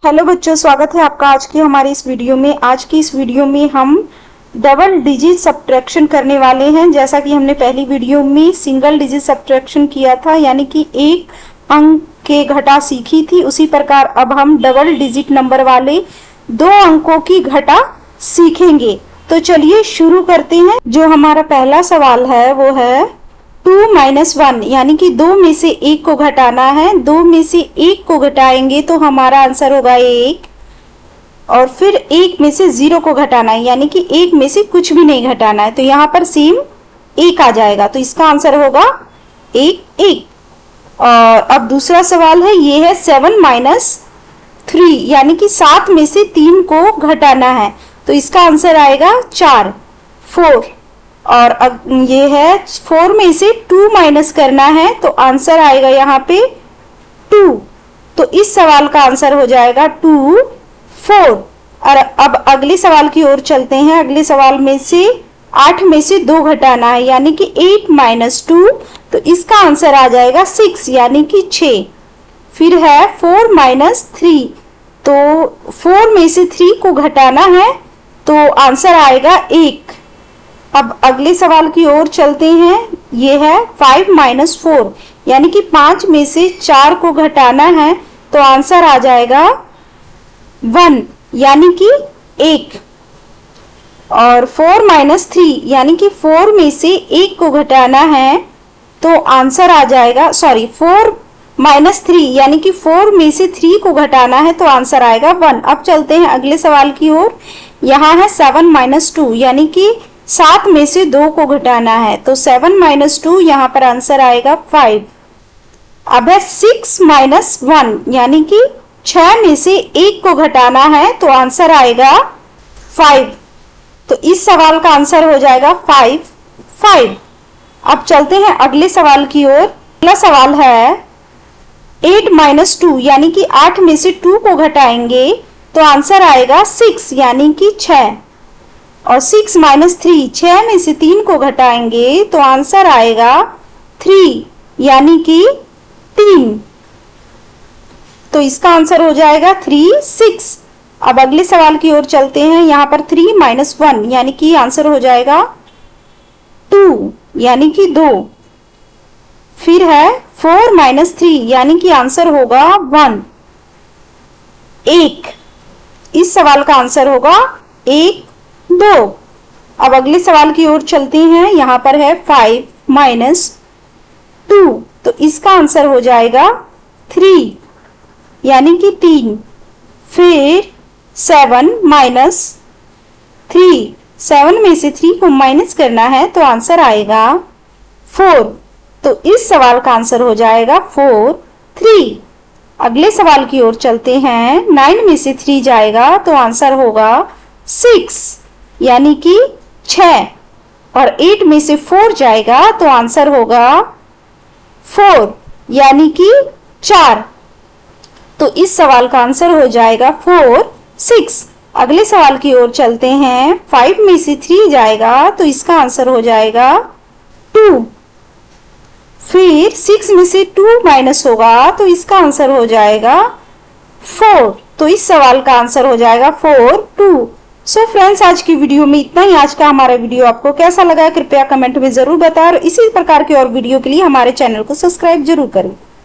Hello बच्चों, स्वागत है आपका आज की हमारी इस वीडियो में। आज की इस वीडियो में हम डबल डिजिट सब्ट्रैक्शन करने वाले हैं। जैसा कि हमने पहली वीडियो में सिंगल डिजिट सब्ट्रैक्शन किया था, यानी कि एक अंक के घटा सीखी थी, उसी प्रकार अब हम डबल डिजिट नंबर वाले दो अंकों की घटा सीखेंगे। तो चलिए शुरू करते हैं। जो हमारा पहला सवाल है वो है 2 - 1, यानी कि दो में से एक को घटाना है। दो में से एक को घटाएंगे तो हमारा आंसर होगा 1, और फिर एक में से 0 को घटाना है, यानी कि एक में से कुछ भी नहीं घटाना है। तो यहाँ पर सेम 1 आ जाएगा, तो इसका आंसर होगा 1। और अब दूसरा सवाल है, ये है 7 - 3, यानी कि 7 में से 3 को घटाना है। तो इसका आंसर आएगा 4। और अब ये है 4 में से 2 माइनस करना है, तो आंसर आएगा यहाँ पे 2। तो इस सवाल का आंसर हो जाएगा 2, 4। और अब अगले सवाल की ओर चलते हैं। अगले सवाल में से 8 में से 2 घटाना है, यानी कि 8 - 2, तो इसका आंसर आ जाएगा 6, यानी कि 6। फिर है 4 - 3, तो 4 में से 3 को घटाना है, तो आंसर आएगा 1। अब अगले सवाल की ओर चलते हैं। ये है 5 - 4, यानी कि 5 में से 4 को घटाना है, तो आंसर आ जाएगा 1, यानी कि 1। और 4 - 3, यानी कि 4 में से 1 को घटाना है, तो आंसर आ जाएगा 4 - 3, यानी कि 4 में से 3 को घटाना है, तो आंसर आएगा 1। अब चलते हैं अगले सवाल की ओर। यहाँ है 7 - 2, यानी कि 7 में से 2 को घटाना है, तो 7 - 2, यहाँ पर आंसर आएगा 5। अब है 6 - 1, यानी कि 6 में से 1 को घटाना है, तो आंसर आएगा 5। तो इस सवाल का आंसर हो जाएगा 5। अब चलते हैं अगले सवाल की ओर। अगला सवाल है 8 - 2, यानी कि 8 में से 2 को घटाएंगे, तो आंसर आएगा 6, यानी कि 6। और 6 - 3, 6 में से 3 को घटाएंगे, तो आंसर आएगा 3, यानी कि 3। तो इसका आंसर हो जाएगा 3, 6। अब अगले सवाल की ओर चलते हैं। यहाँ पर 3 - 1, यानी कि आंसर हो जाएगा 2, यानी कि 2। फिर है 4 - 3, यानी कि आंसर होगा 1। इस सवाल का आंसर होगा 1, 2। अब अगले सवाल की ओर चलते हैं। यहाँ पर है 5 - 2, तो इसका आंसर हो जाएगा 3, यानी कि 3। फिर 7 - 3, 7 में से 3 को माइनस करना है, तो आंसर आएगा 4। तो इस सवाल का आंसर हो जाएगा 4, 3। अगले सवाल की ओर चलते हैं। 9 में से 3 जाएगा, तो आंसर होगा 6, यानी कि 6। और 8 में से 4 जाएगा, तो आंसर होगा 4, यानी कि 4। तो इस सवाल का आंसर हो जाएगा 4, 6। अगले सवाल की ओर चलते हैं। 5 में से 3 जाएगा, तो इसका आंसर हो जाएगा 2। फिर 6 में से 2 माइनस होगा, तो इसका आंसर हो जाएगा 4। तो इस सवाल का आंसर हो जाएगा 4, 2। सो फ्रेंड्स, आज की वीडियो में इतना ही। आज का हमारा वीडियो आपको कैसा लगा कृपया कमेंट में जरूर बताएं, और इसी प्रकार की और वीडियो के लिए हमारे चैनल को सब्सक्राइब जरूर करें।